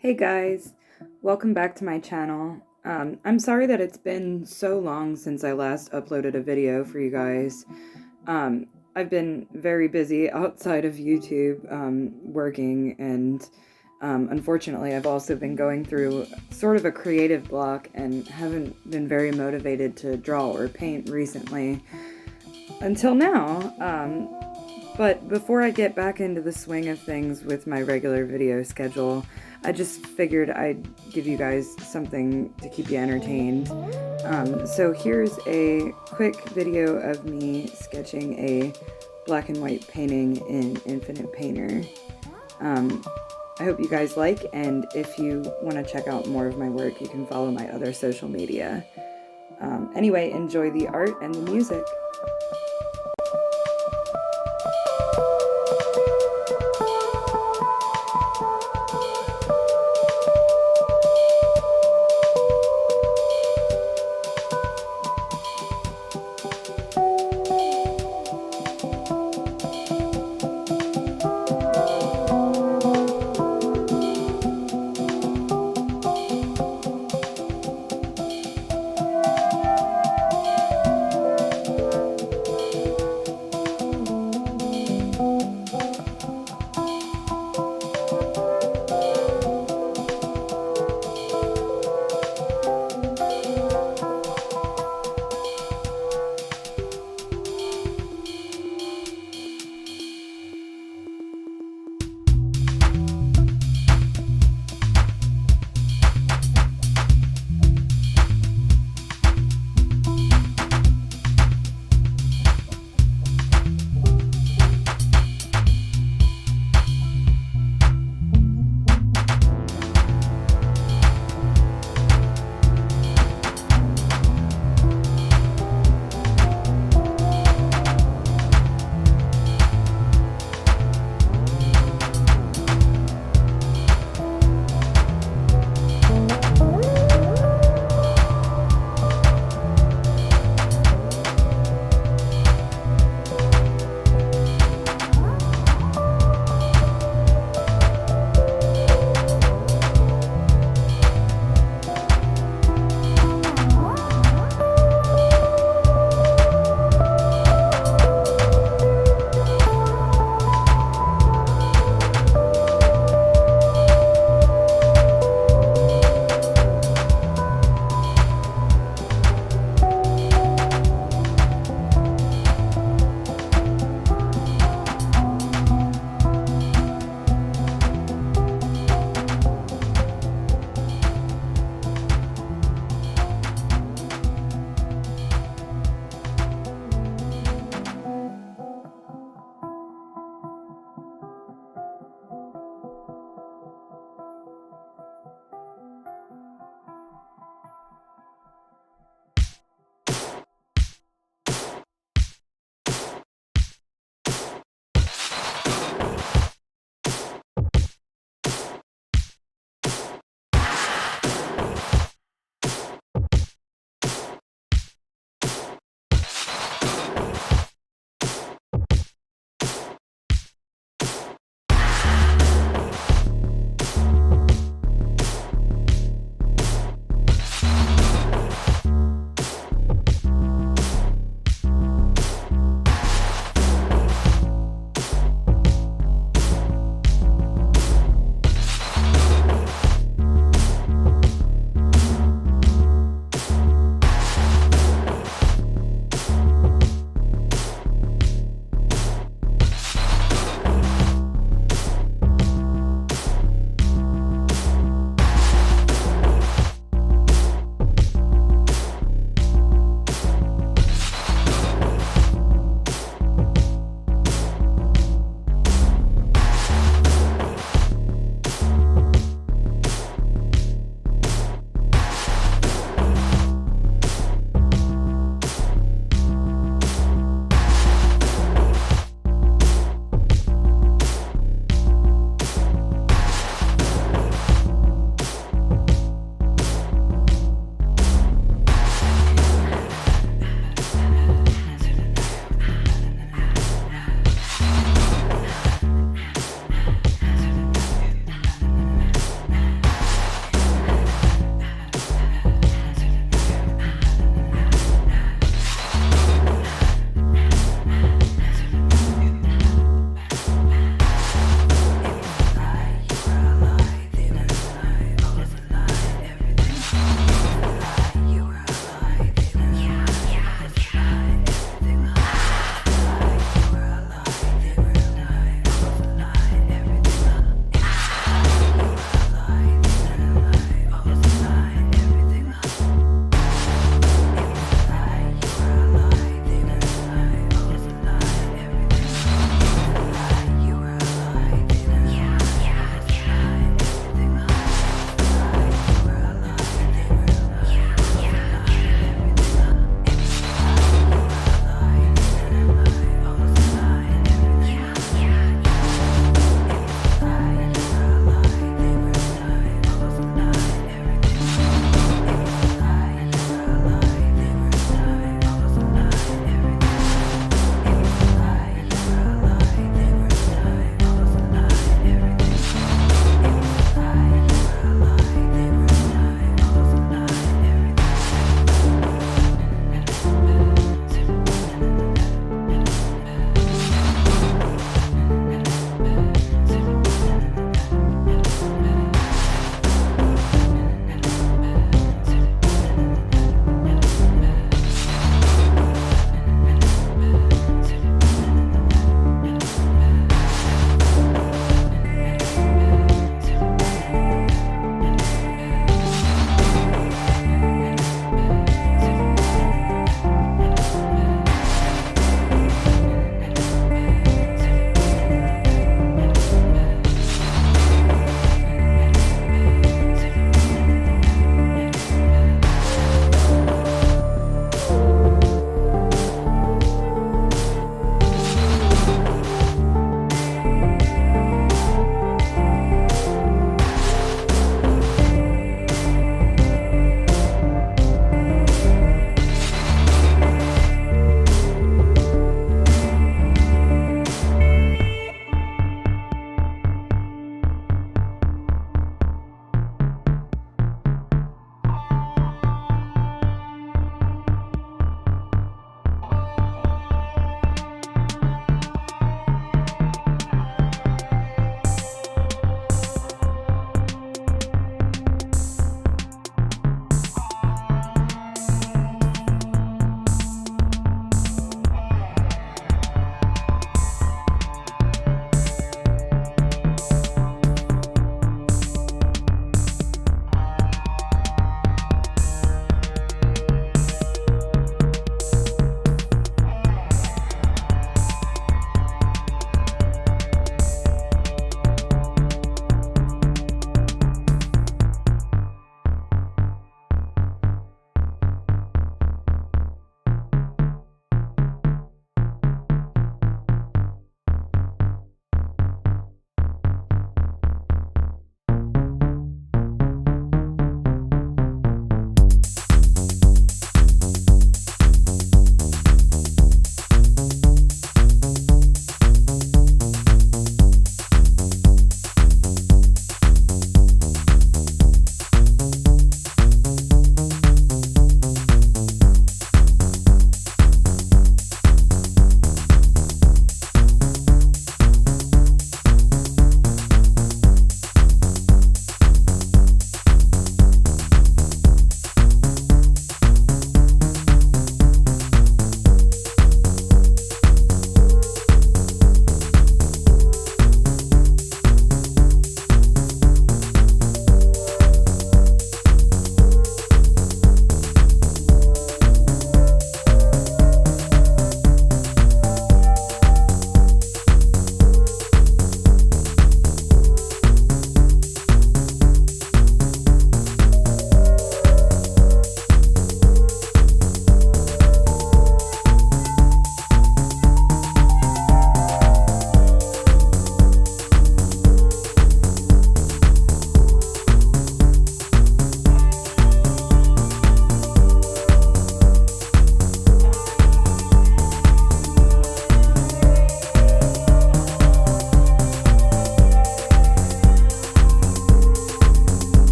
Hey guys, welcome back to my channel. I'm sorry that it's been so long since I last uploaded a video for you guys. Um, I've been very busy outside of YouTube, working, and unfortunately I've also been going through sort of a creative block and haven't been very motivated to draw or paint recently until now. But before I get back into the swing of things with my regular video schedule, I just figured I'd give you guys something to keep you entertained. So here's a quick video of me sketching a black and white painting in Infinite Painter. I hope you guys like, and if you want to check out more of my work, you can follow my other social media. Anyway, enjoy the art and the music.